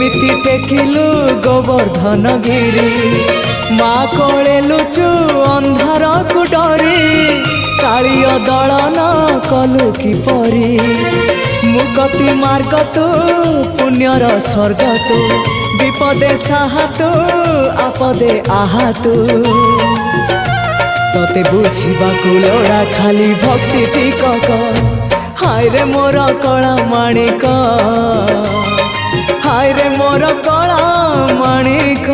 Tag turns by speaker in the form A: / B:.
A: केमिति टेकिलु गोवर्धन गिरी माँ कोले लुचु अंधार को डरी कालिय दलन कलु किपरि मुक्ति मार्ग तू पुण्यर स्वर्ग तू विपदे साहा तू आपदे आहा तू तोते बुझीबा लोड़ा खाली भक्ति टिकक हाय रे मोर कला माणिक हाय रे मोर कला माणिक।